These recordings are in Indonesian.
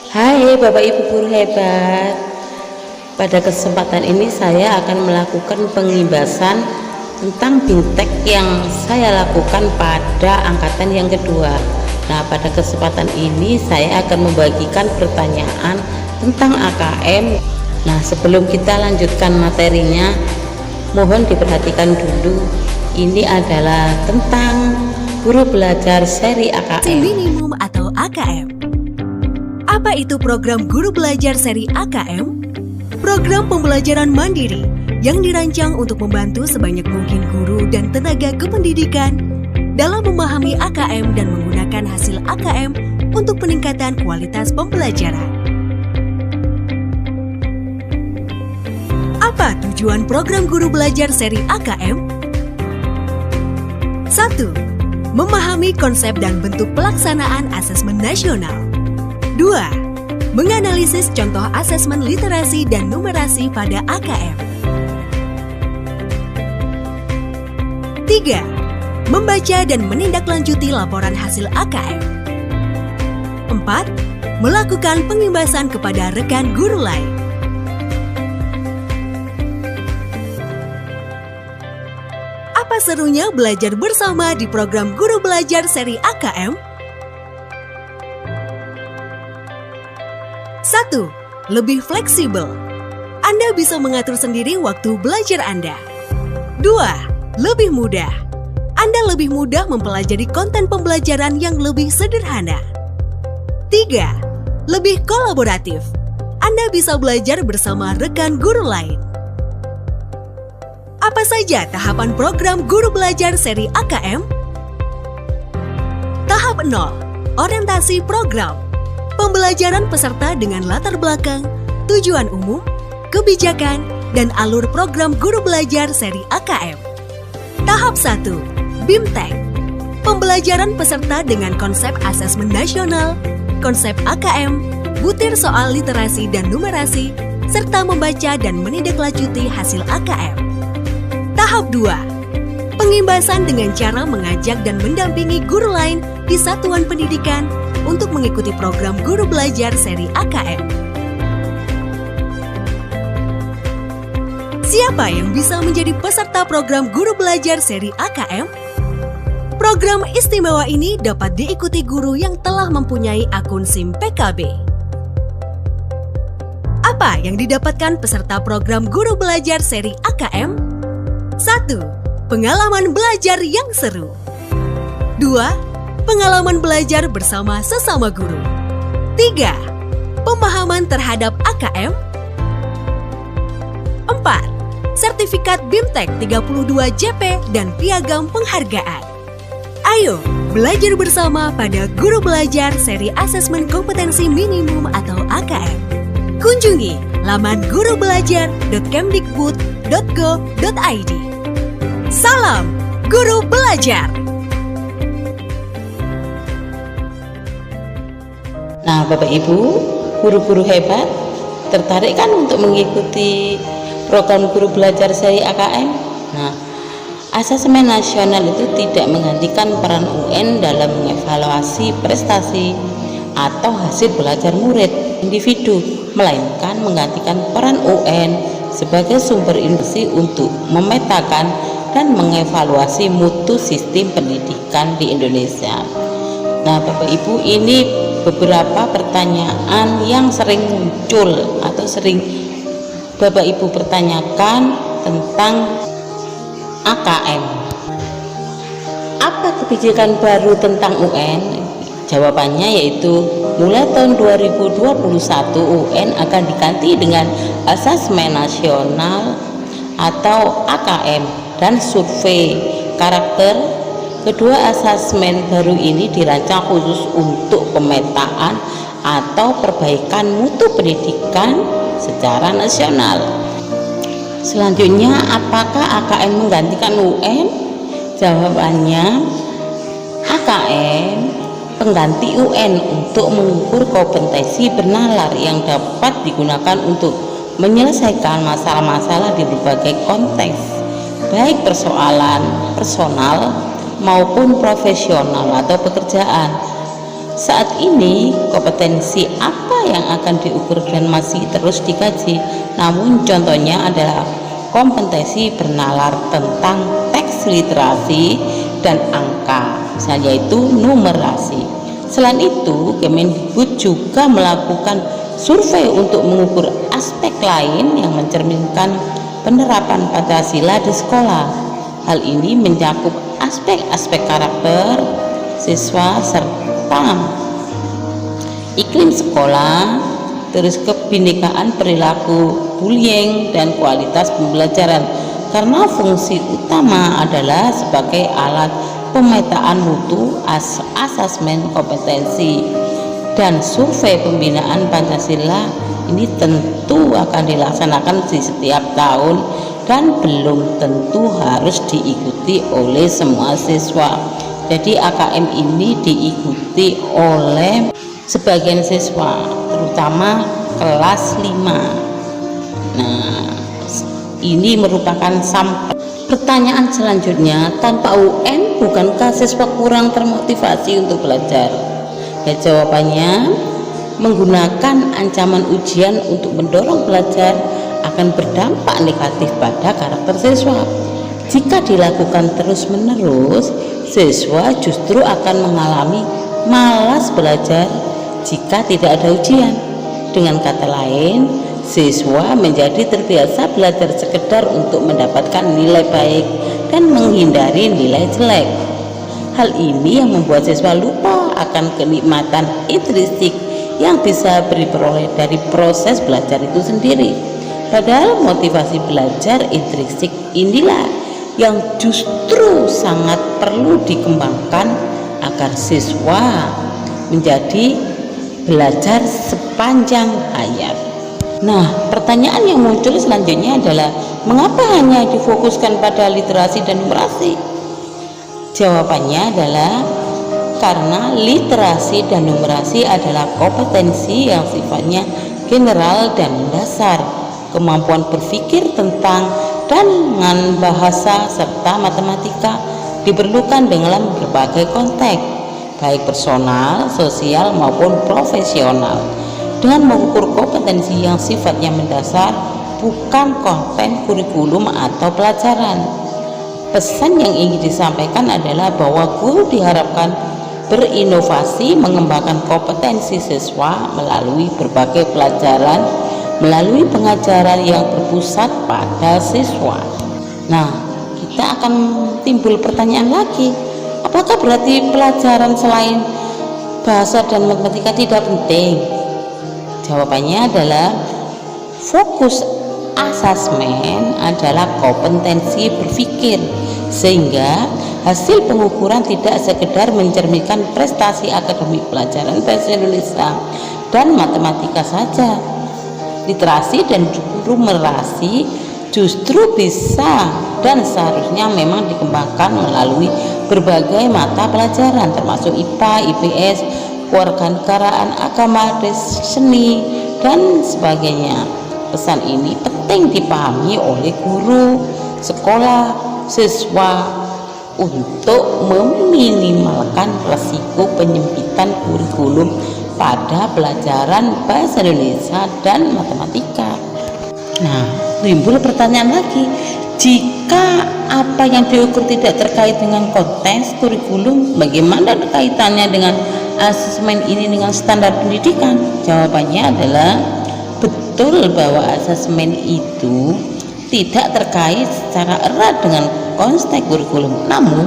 Hai Bapak Ibu guru hebat. Pada kesempatan ini saya akan melakukan pengimbasan tentang BIMTEK yang saya lakukan pada angkatan yang kedua. Nah, pada kesempatan ini saya akan membagikan pertanyaan tentang AKM. Nah, sebelum kita lanjutkan materinya, mohon diperhatikan dulu. Ini adalah tentang guru belajar seri AKM. Minimum atau AKM. Apa itu program guru belajar seri AKM? Program pembelajaran mandiri yang dirancang untuk membantu sebanyak mungkin guru dan tenaga kependidikan dalam memahami AKM dan menggunakan hasil AKM untuk peningkatan kualitas pembelajaran. Apa tujuan program guru belajar seri AKM? 1. Memahami konsep dan bentuk pelaksanaan asesmen nasional. 2. Menganalisis contoh asesmen literasi dan numerasi pada AKM. 3. Membaca dan menindaklanjuti laporan hasil AKM. 4. Melakukan pengimbasan kepada rekan guru lain. Apa serunya belajar bersama di program guru belajar seri AKM? 1. Lebih fleksibel. Anda bisa mengatur sendiri waktu belajar Anda. 2. Lebih mudah. Anda lebih mudah mempelajari konten pembelajaran yang lebih sederhana. 3. Lebih kolaboratif. Anda bisa belajar bersama rekan guru lain. Apa saja tahapan program guru belajar seri AKM? Tahap 0. Orientasi program. Pembelajaran peserta dengan latar belakang, tujuan umum, kebijakan, dan alur program guru belajar seri AKM. Tahap 1. BIMTEK. Pembelajaran peserta dengan konsep asesmen nasional, konsep AKM, butir soal literasi dan numerasi, serta membaca dan menindaklanjuti hasil AKM. Tahap 2. Pengimbasan dengan cara mengajak dan mendampingi guru lain di satuan pendidikan untuk mengikuti program guru belajar seri AKM. Siapa yang bisa menjadi peserta program guru belajar seri AKM? Program istimewa ini dapat diikuti guru yang telah mempunyai akun SIM PKB. Apa yang didapatkan peserta program guru belajar seri AKM? 1. Pengalaman belajar yang seru. 2. Pengalaman belajar bersama sesama guru. 3. Pemahaman terhadap AKM. 4. Sertifikat BIMTEK 32 JP dan piagam penghargaan. Ayo, belajar bersama pada guru belajar seri asesmen kompetensi minimum atau AKM. Kunjungi laman gurubelajar.kemdikbud.go.id. Salam Guru Belajar! Nah, Bapak Ibu, guru-guru hebat, tertarik kan untuk mengikuti program guru belajar seri AKM? Nah, asesmen nasional itu tidak menggantikan peran UN dalam mengevaluasi prestasi atau hasil belajar murid individu, melainkan menggantikan peran UN sebagai sumber informasi untuk memetakan dan mengevaluasi mutu sistem pendidikan di Indonesia. Nah, Bapak Ibu, ini beberapa pertanyaan yang sering muncul atau sering Bapak Ibu pertanyakan tentang AKM. Apa kebijakan baru tentang UN? Jawabannya yaitu mulai tahun 2021 UN akan diganti dengan asesmen nasional atau AKM dan survei karakter. Kedua asesmen baru ini dirancang khusus untuk pemetaan atau perbaikan mutu pendidikan secara nasional. Selanjutnya, apakah AKM menggantikan UN? Jawabannya, AKM pengganti UN untuk mengukur kompetensi bernalar yang dapat digunakan untuk menyelesaikan masalah-masalah di berbagai konteks, baik persoalan personal maupun profesional atau pekerjaan. Saat ini kompetensi apa yang akan diukur dan masih terus dikaji. Namun contohnya adalah kompetensi bernalar tentang teks literasi dan angka, misalnya yaitu numerasi. Selain itu, Kemendikbud juga melakukan survei untuk mengukur aspek lain yang mencerminkan penerapan Pancasila di sekolah. Hal ini mencakup aspek-aspek karakter siswa serta iklim sekolah, terus kebinekaan perilaku, bullying, dan kualitas pembelajaran, karena fungsi utama adalah sebagai alat pemetaan mutu, asesmen kompetensi, dan survei pembinaan Pancasila ini tentu akan dilaksanakan di setiap tahun dan belum tentu harus diikuti oleh semua siswa. Jadi AKM ini diikuti oleh sebagian siswa, terutama kelas 5. Nah, ini merupakan sampel. Pertanyaan selanjutnya, tanpa UN bukankah siswa kurang termotivasi untuk belajar? Ya, jawabannya, menggunakan ancaman ujian untuk mendorong belajar akan berdampak negatif pada karakter siswa. Jika dilakukan terus-menerus, siswa justru akan mengalami malas belajar jika tidak ada ujian. Dengan kata lain, siswa menjadi terbiasa belajar sekedar untuk mendapatkan nilai baik dan menghindari nilai jelek. Hal ini yang membuat siswa lupa akan kenikmatan intrinsik yang bisa diperoleh dari proses belajar itu sendiri. Padahal motivasi belajar intrinsik inilah yang justru sangat perlu dikembangkan agar siswa menjadi belajar sepanjang hayat. Nah, pertanyaan yang muncul selanjutnya adalah mengapa hanya difokuskan pada literasi dan numerasi? Jawabannya adalah karena literasi dan numerasi adalah kompetensi yang sifatnya general dan mendasar. Kemampuan berpikir tentang dan dengan bahasa serta matematika diperlukan dalam berbagai konteks, baik personal, sosial maupun profesional. Dengan mengukur kompetensi yang sifatnya mendasar, bukan konten kurikulum atau pelajaran. Pesan yang ingin disampaikan adalah bahwa guru diharapkan berinovasi mengembangkan kompetensi siswa melalui berbagai pelajaran, melalui pengajaran yang berpusat pada siswa. Nah, kita akan timbul pertanyaan lagi, apakah berarti pelajaran selain bahasa dan matematika tidak penting? Jawabannya adalah fokus asesmen adalah kompetensi berpikir, sehingga hasil pengukuran tidak sekedar mencerminkan prestasi akademik pelajaran bahasa Indonesia dan matematika saja. Literasi dan numerasi justru bisa dan seharusnya memang dikembangkan melalui berbagai mata pelajaran termasuk IPA, IPS, kewarganegaraan, agama, seni, dan sebagainya. Pesan ini penting dipahami oleh guru, sekolah, siswa untuk meminimalkan resiko penyempitan kurikulum pada pelajaran bahasa Indonesia dan matematika. Nah, timbul pertanyaan lagi, jika apa yang diukur tidak terkait dengan konteks kurikulum, bagaimana kaitannya dengan asesmen ini dengan standar pendidikan? Jawabannya adalah betul bahwa asesmen itu tidak terkait secara erat dengan konteks kurikulum, namun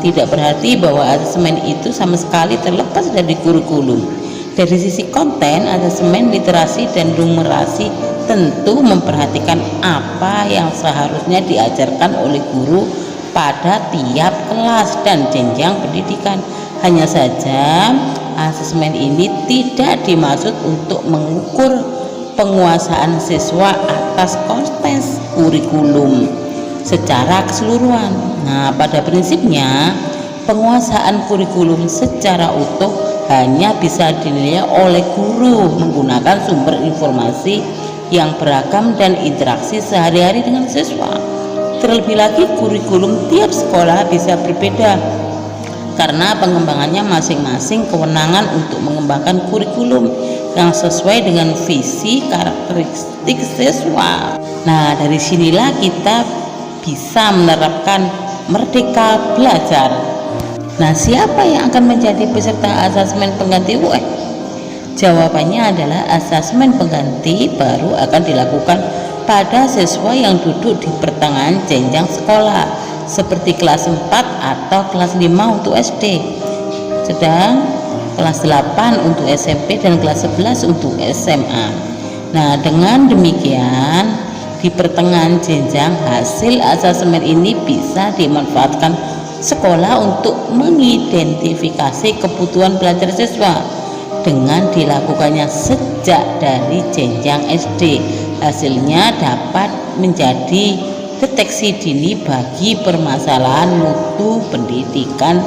tidak berarti bahwa asesmen itu sama sekali terlepas dari kurikulum. Dari sisi konten, asesmen literasi dan numerasi tentu memperhatikan apa yang seharusnya diajarkan oleh guru pada tiap kelas dan jenjang pendidikan. Hanya saja asesmen ini tidak dimaksud untuk mengukur penguasaan siswa atas konteks kurikulum secara keseluruhan. Nah, pada prinsipnya penguasaan kurikulum secara utuh hanya bisa dinilai oleh guru menggunakan sumber informasi yang beragam dan interaksi sehari-hari dengan siswa. Terlebih lagi kurikulum tiap sekolah bisa berbeda karena pengembangannya masing-masing kewenangan untuk mengembangkan kurikulum yang sesuai dengan visi karakteristik siswa. Nah, dari sinilah kita bisa menerapkan merdeka belajar. Nah, siapa yang akan menjadi peserta asesmen pengganti UN? Jawabannya adalah asesmen pengganti baru akan dilakukan pada siswa yang duduk di pertengahan jenjang sekolah seperti kelas 4 atau kelas 5 untuk SD, sedang kelas 8 untuk SMP dan kelas 11 untuk SMA. Nah, dengan demikian di pertengahan jenjang hasil asesmen ini bisa dimanfaatkan sekolah untuk mengidentifikasi kebutuhan belajar siswa dengan dilakukannya sejak dari jenjang SD. Hasilnya dapat menjadi deteksi dini bagi permasalahan mutu pendidikan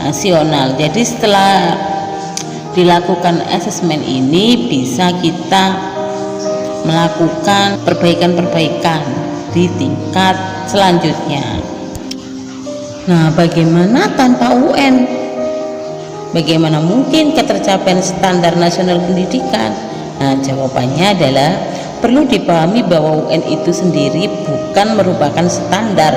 nasional. Jadi setelah dilakukan asesmen ini bisa kita melakukan perbaikan-perbaikan di tingkat selanjutnya. Nah, bagaimana tanpa UN? Bagaimana mungkin ketercapaian standar nasional pendidikan? Nah, jawabannya adalah perlu dipahami bahwa UN itu sendiri bukan merupakan standar.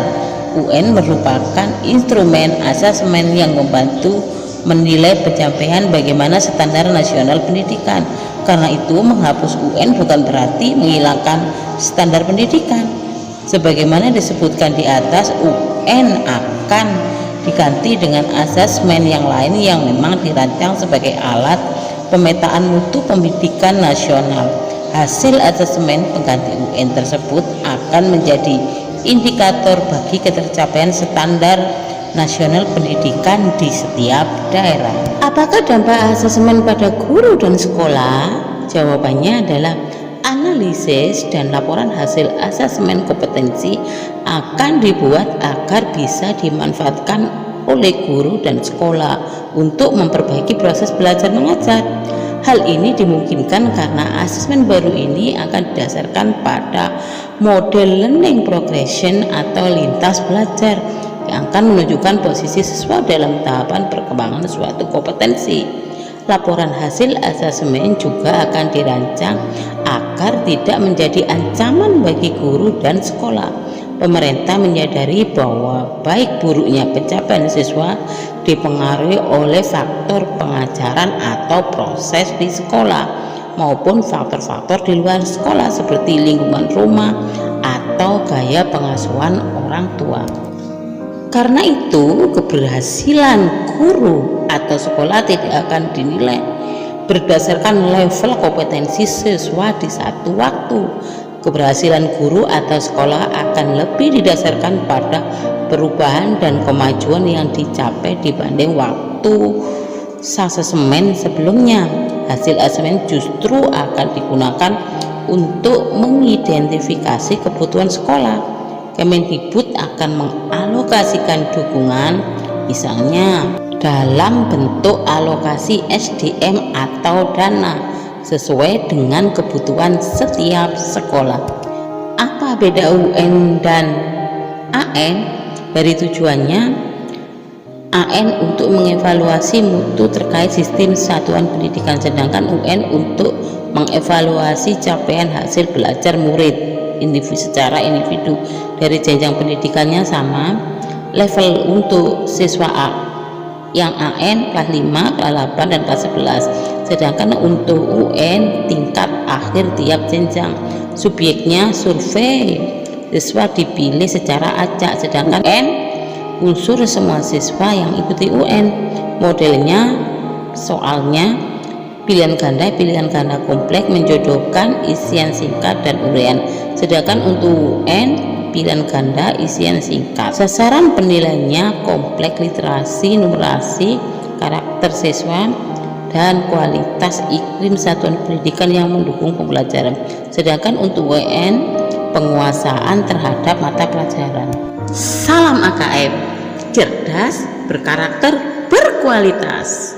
UN merupakan instrumen asesmen yang membantu menilai pencapaian bagaimana standar nasional pendidikan. Karena itu menghapus UN bukan berarti menghilangkan standar pendidikan. Sebagaimana disebutkan di atas, UN akan diganti dengan asesmen yang lain yang memang dirancang sebagai alat pemetaan mutu pendidikan nasional. Hasil asesmen pengganti UN tersebut akan menjadi indikator bagi ketercapaian standar nasional pendidikan di setiap daerah. Apakah dampak asesmen pada guru dan sekolah? Jawabannya adalah analisis dan laporan hasil asesmen kompetensi akan dibuat agar bisa dimanfaatkan oleh guru dan sekolah untuk memperbaiki proses belajar mengajar. Hal ini dimungkinkan karena asesmen baru ini akan didasarkan pada model learning progression atau lintas belajar yang akan menunjukkan posisi siswa dalam tahapan perkembangan suatu kompetensi. Laporan hasil asesmen juga akan dirancang agar tidak menjadi ancaman bagi guru dan sekolah. Pemerintah menyadari bahwa baik buruknya pencapaian siswa dipengaruhi oleh faktor pengajaran atau proses di sekolah maupun faktor-faktor di luar sekolah seperti lingkungan rumah atau gaya pengasuhan orang tua. Karena itu, keberhasilan guru atau sekolah tidak akan dinilai berdasarkan level kompetensi siswa di satu waktu. Keberhasilan guru atau sekolah akan lebih didasarkan pada perubahan dan kemajuan yang dicapai dibanding waktu asesmen sebelumnya. Hasil asesmen justru akan digunakan untuk mengidentifikasi kebutuhan sekolah. Kemendikbud akan mengalokasikan dukungan, misalnya dalam bentuk alokasi SDM atau dana sesuai dengan kebutuhan setiap sekolah. Apa beda UN dan AN? Dari tujuannya, AN untuk mengevaluasi mutu terkait sistem satuan pendidikan, sedangkan UN untuk mengevaluasi capaian hasil belajar murid secara individu dari jenjang pendidikannya sama. Level untuk siswa A yang AN kelas 5, kelas 8, dan kelas 11, sedangkan untuk UN tingkat akhir tiap jenjang. Subjeknya survei siswa dipilih secara acak, sedangkan N unsur semua siswa yang ikuti UN. Modelnya soalnya pilihan ganda kompleks menjodohkan isian singkat dan uraian, sedangkan untuk UN pilihan ganda isian singkat. Sasaran penilaiannya kompleks literasi, numerasi, karakter siswa, dan kualitas iklim satuan pendidikan yang mendukung pembelajaran, sedangkan untuk UN penguasaan terhadap mata pelajaran. Salam AKM, cerdas, berkarakter, berkualitas.